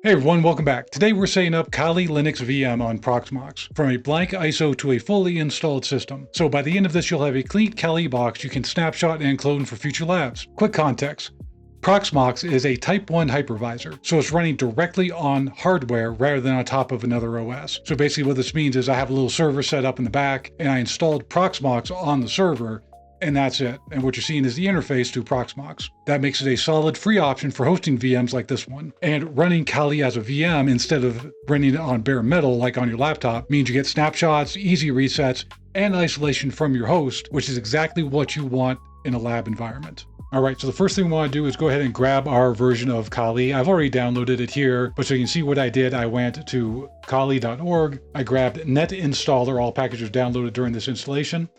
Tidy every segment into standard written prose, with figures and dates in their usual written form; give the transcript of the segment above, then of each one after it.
Hey everyone, welcome back. Today we're setting up Kali Linux VM on Proxmox from a blank ISO to a fully installed system. So by the end of this, you'll have a clean Kali box you can snapshot and clone for future labs. Quick context. Proxmox is a Type 1 hypervisor, so it's running directly on hardware rather than on top of another OS. So basically what this means is I have a little server set up in the back, and I installed Proxmox on the server, and that's it. And what you're seeing is the interface to Proxmox. That makes it a solid free option for hosting VMs like this one. And running Kali as a VM instead of running it on bare metal like on your laptop means you get snapshots, easy resets, and isolation from your host, which is exactly what you want in a lab environment. All right, so the first thing we want to do is go ahead and grab our version of Kali. I've already downloaded it here, but so you can see what I did, I went to kali.org. I grabbed net installer, all packages downloaded during this installation.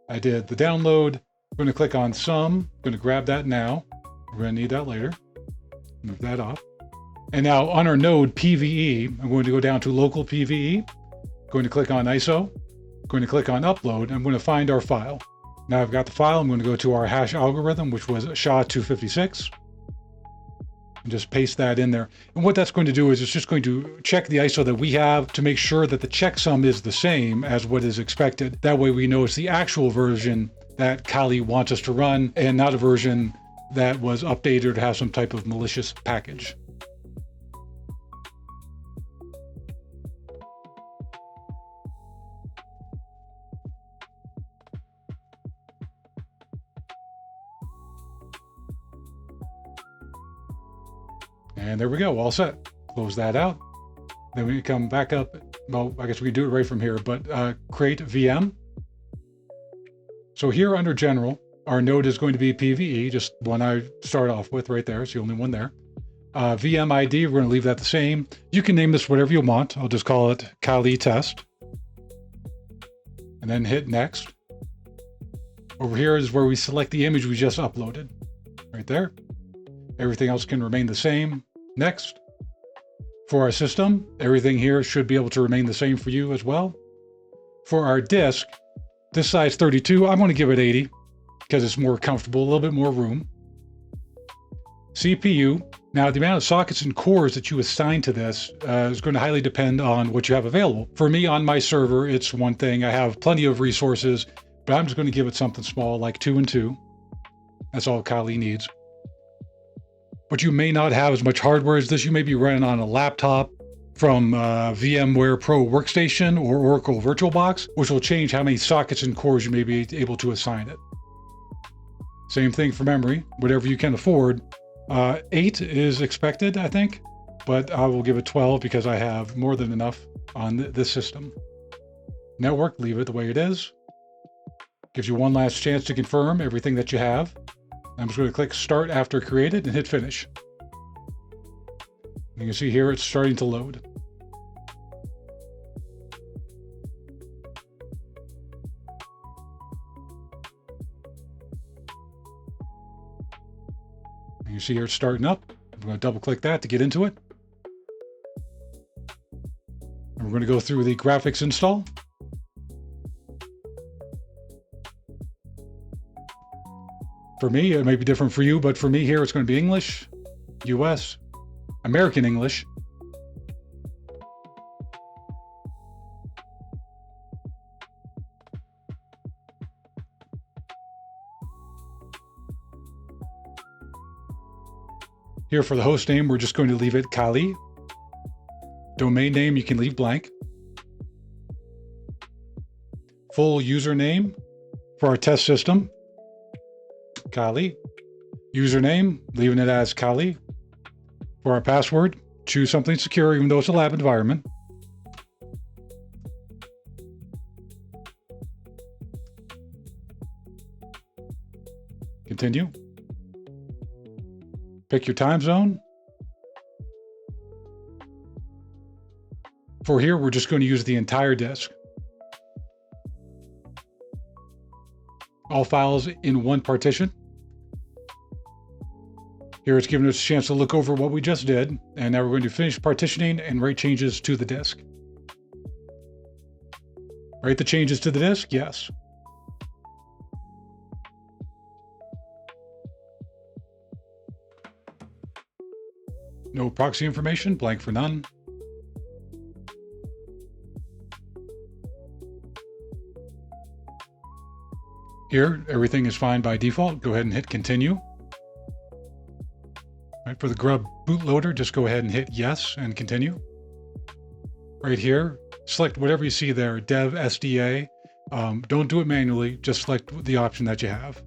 I did the download. I'm going to click on some. I'm going to grab that now. We're going to need that later. Move that off. And now on our node PVE, I'm going to go down to local PVE. Going to click on ISO. Going to click on upload. I'm going to find our file. Now I've got the file. I'm going to go to our hash algorithm, which was SHA-256. And just paste that in there. And what that's going to do is it's just going to check the ISO that we have to make sure that the checksum is the same as what is expected. That way we know it's the actual version that Kali wants us to run and not a version that was updated or has some type of malicious package. And there we go, all set. Close that out. Then we come back up. Well, I guess we can do it right from here, but create VM. So here under general, our node is going to be PVE, just one I start off with right there. It's the only one there. VM ID, we're going to leave that the same. You can name this whatever you want. I'll just call it Kali test. And then hit next. Over here is where we select the image we just uploaded. Right there. Everything else can remain the same. Next. For our system, everything here should be able to remain the same for you as well. For our disk, this size 32, I'm going to give it 80 because it's more comfortable, a little bit more room. CPU, now the amount of sockets and cores that you assign to this is going to highly depend on what you have available. For me on my server, it's one thing. I have plenty of resources, but I'm just going to give it something small like 2 and 2. That's all Kali needs. But you may not have as much hardware as this. You may be running on a laptop from VMware Pro Workstation or Oracle VirtualBox, which will change how many sockets and cores you may be able to assign it. Same thing for memory, whatever you can afford. 8 is expected, I think, but I will give it 12 because I have more than enough on this system. Network, leave it the way it is. Gives you one last chance to confirm everything that you have. I'm just going to click Start after created and hit Finish. You can see here it's starting to load. You see here it's starting up. I'm going to double click that to get into it. And we're going to go through the graphics install. For me, it may be different for you, but for me here, it's going to be English, US, American English. Here for the host name, we're just going to leave it Kali. Domain name, you can leave blank. Full username for our test system. Kali. Username, leaving it as Kali. For our password, choose something secure even though it's a lab environment. Continue. Pick your time zone. For here, we're just going to use the entire disk. All files in one partition. Here it's giving us a chance to look over what we just did, and now we're going to finish partitioning and write changes to the disk. Write the changes to the disk? Yes. No proxy information, blank for none. Here, everything is fine by default. Go ahead and hit continue. Right, for the Grub bootloader, just go ahead and hit yes and continue. Right here, select whatever you see there, dev SDA. Don't do it manually, just select the option that you have.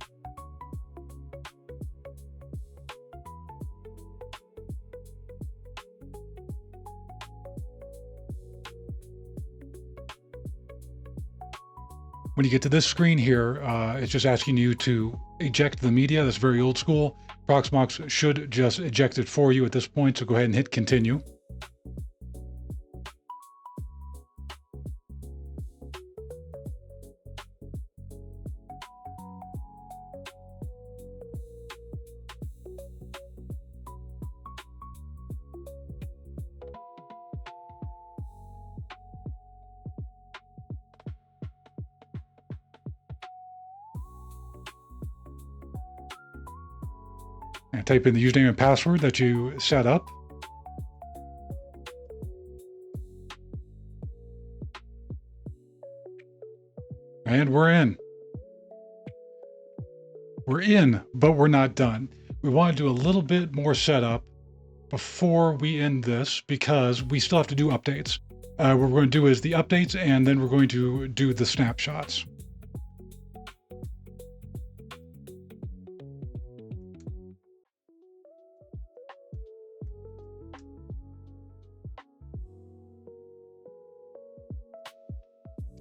When you get to this screen here, it's just asking you to eject the media. That's very old school. Proxmox should just eject it for you at this point, so go ahead and hit continue. And type in the username and password that you set up. And we're in. We're in, but we're not done. We want to do a little bit more setup before we end this because we still have to do updates. What we're going to do is the updates, and then we're going to do the snapshots.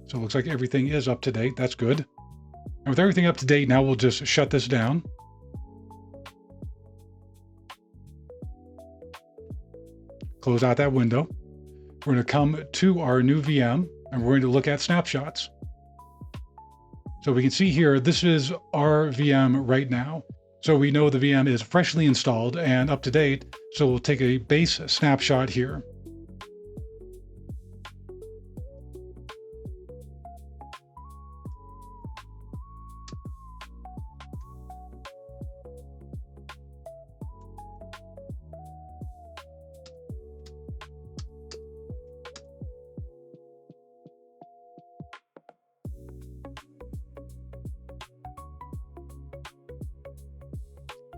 So it looks like everything is up to date. That's good. And with everything up to date, now we'll just shut this down. Close out that window. We're going to come to our new VM and we're going to look at snapshots. So we can see here, this is our VM right now. So we know the VM is freshly installed and up to date. So we'll take a base snapshot here.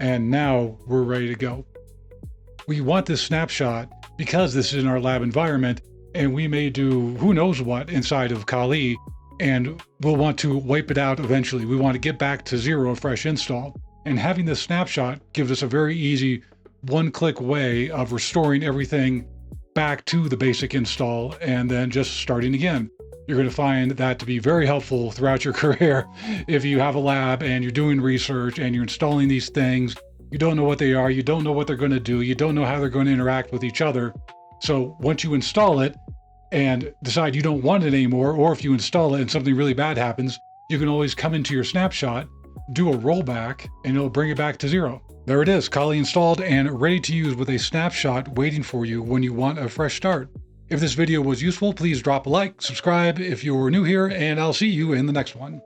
And now we're ready to go. We want this snapshot because this is in our lab environment and we may do who knows what inside of Kali, and we'll want to wipe it out eventually. We want to get back to zero, a fresh install. And having this snapshot gives us a very easy one-click way of restoring everything back to the basic install and then just starting again. You're going to find that to be very helpful throughout your career. If you have a lab and you're doing research and you're installing these things, you don't know what they are, you don't know what they're going to do, you don't know how they're going to interact with each other. So once you install it and decide you don't want it anymore, or if you install it and something really bad happens, you can always come into your snapshot, do a rollback, and it'll bring it back to zero. There it is, Kali installed and ready to use with a snapshot waiting for you when you want a fresh start. If this video was useful, please drop a like, subscribe if you're new here, and I'll see you in the next one.